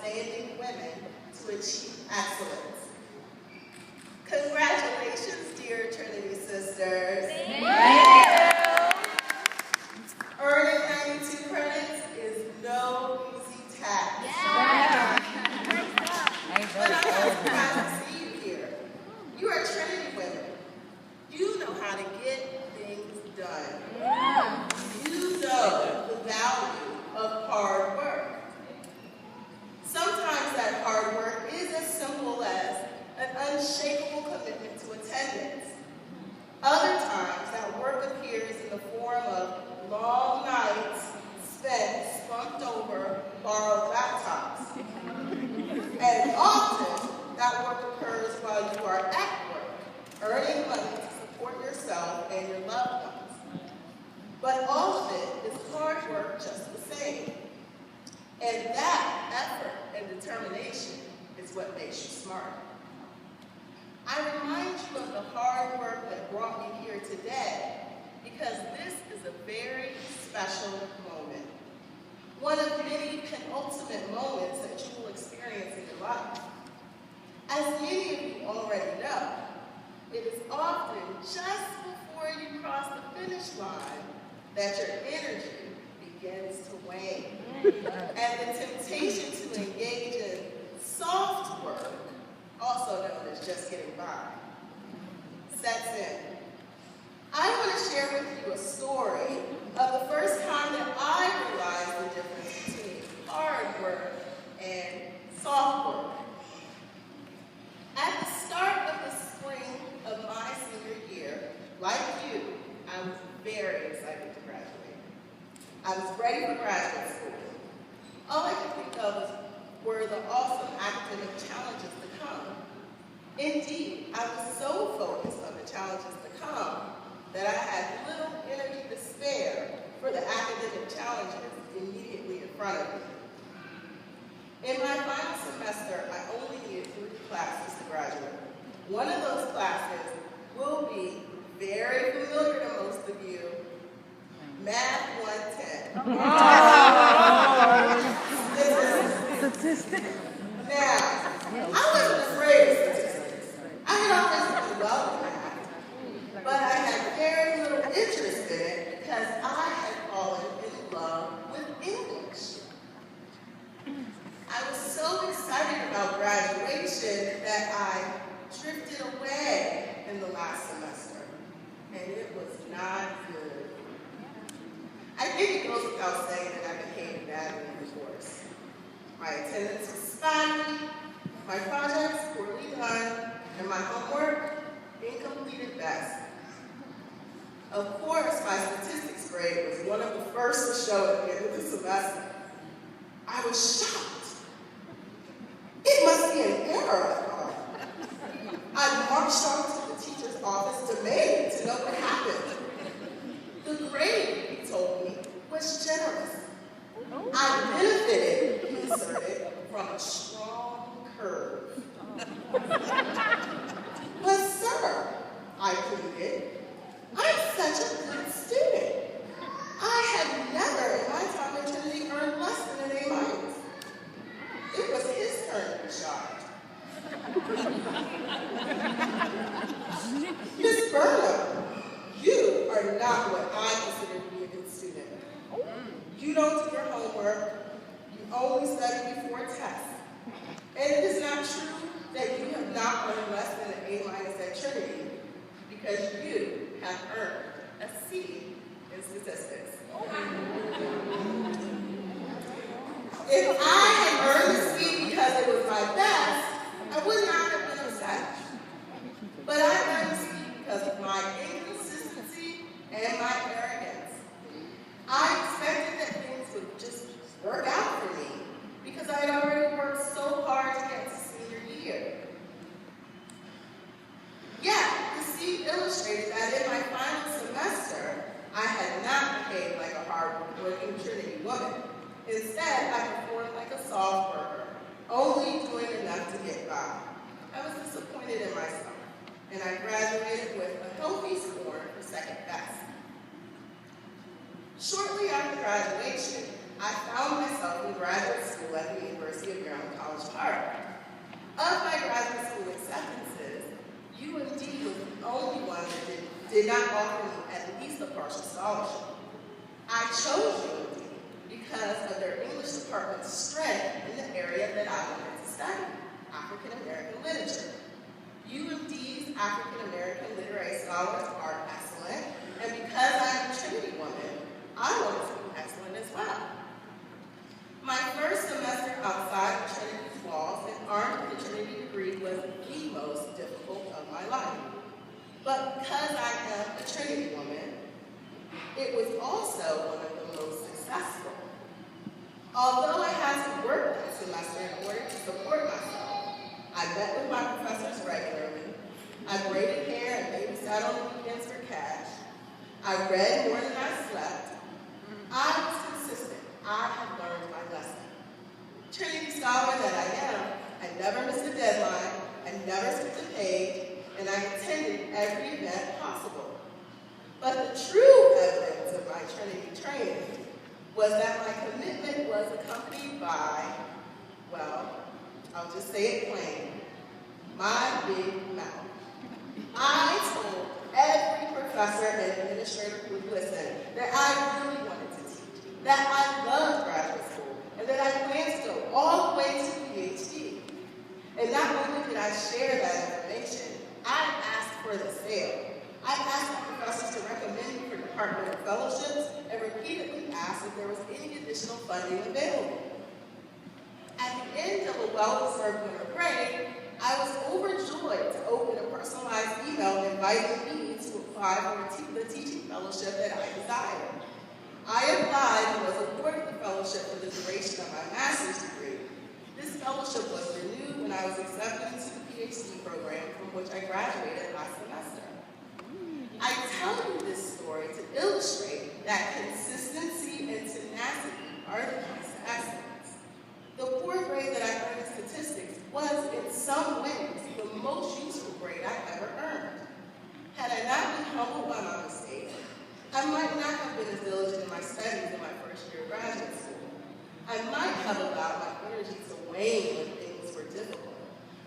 outstanding women to achieve excellence. Congratulations, dear Trinity sisters. Thank you. Earning 92 credits is no easy task. Yeah. But I'm so proud to see you here. You are Trinity women. You know how to get things done. Yeah. You know the value of hard work. Sometimes that hard work is as simple as an unshakable commitment to attendance. Other times that work appears in the form of long nights spent slumped over borrowed laptops. And often that work occurs while you are at work, earning money to support yourself and your loved ones. But all of it is hard work just the same. And that effort and determination is what makes you smart. I remind you of the hard work that brought me here today because this is a very special moment. One of many penultimate moments that you will experience in your life. As many of you already know, it is often just before you cross the finish line that your energy begins to wane. And the temptation to engage in soft work, also known as just getting by, sets in. I want to share with you a story of the first time that I realized the difference between hard work and soft work. At the start of the spring of my senior year, like you, I was very excited to graduate. I was ready for graduate school. All I could think of were the awesome academic challenges to come. Indeed, I was so focused on the challenges to come that I had little energy to spare for the academic challenges immediately in front of me. In my final semester, I only needed 3 classes to graduate. One of those classes will be very familiar to most of you, Math 110. Now, I wasn't afraid of statistics. I had always done well in math, but I had very little interest in it because I had fallen in love with English. I was so excited about graduation that I drifted away in the last semester, and it was not good. I think it goes without saying that I behaved badly in the course. My attendance was spotty, my projects poorly done, and my homework incomplete at best. Of course, my statistics grade was one of the first to show at the end of the semester. I was shocked. It must be an error, I thought. I marched on to the teacher's office demanding to know what happened. The grade, he told me, was generous. I benefited, he asserted, from a strong curve. But sir, I pleaded, I'm such a good student. I have never in my time at Trinity earned less than an A-. It was his turn to be shocked. Miss Burnham, you are not what I consider to be a good student. You don't do your homework. You only study before tests. And it is not true that you have not earned less than an A- at Trinity because you have earned a C in statistics. If I had earned a C because it was my best, I would not have been upset. But I earned a C because of my inconsistency and my arrogance. I expected that things would just work out for me because I had already worked so hard to get to senior year. Yet, the C illustrated that in my final semester, I had not behaved like a hard-working Trinity woman. Instead, I performed like a soft worker, only doing enough to get by. I was disappointed in myself, and I graduated with a healthy score for second best. Shortly after graduation, I found myself in graduate school at the University of Maryland College Park. Of my graduate school acceptances, UMD was the only one that did not offer me at least a partial scholarship. I chose UMD because of their English department's strength in the area that I wanted to study, African American literature. UMD's African American literary scholars are excellent, and because I'm a Trinity woman, I wanted to be excellent as well. My first semester outside of Trinity's walls and armed with a Trinity degree was the most difficult of my life. But because I am a Trinity woman, it was also one of the most successful. Although I had to work that semester in order to support myself, I met with my professors regularly. I braided hair and babysat on the weekends for cash. I read more than I slept. I was consistent. I had learned my lesson. Trinity scholar that I am, I never missed a deadline, I never skipped a page, and I attended every event possible. But the true evidence of my Trinity training was that my commitment was accompanied by, well, I'll just say it plain, my big mouth. I told every professor and administrator who would listen that I really wanted to teach, that I loved graduate school, and that I planned to go all the way to PhD. And not only did I share that information, I asked for the sale. I asked my professors to recommend me for departmental fellowships and repeatedly asked if there was any additional funding available. At the end of a well-deserved winter break, I was overjoyed to open a personalized email inviting me to apply for the teaching fellowship that I desired. I applied and was awarded the fellowship for the duration of my master's degree. This fellowship was renewed when I was accepted into the PhD program from which I graduated last semester. I tell you this story to illustrate that consistency and tenacity are the keys to excellence. The fourth grade that I earned in statistics was, in some ways, the most useful grade I ever earned. Had I not been humbled by my mistakes, I might not have been as diligent in my studies in my first year of graduate school. I might have allowed my energy to wane when things were difficult.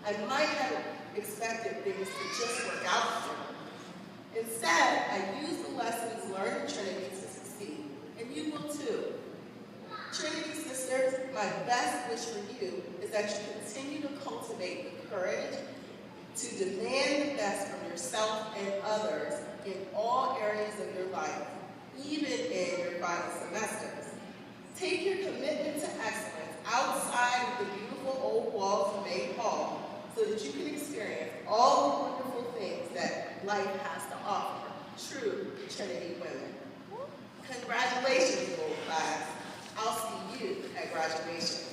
I might have expected things to just work out for me. Instead, I used the lessons learned in Trinity to succeed, and you will too. Trinity sisters, my best wish for you is that you continue to cultivate the courage to demand the best from yourself and others in all areas of your life, even in your final semesters. Take your commitment to excellence outside of the beautiful old walls of May Hall so that you can experience all the wonderful things that life has to offer. True Trinity women. Congratulations, Gold Class. I'll see you at graduation.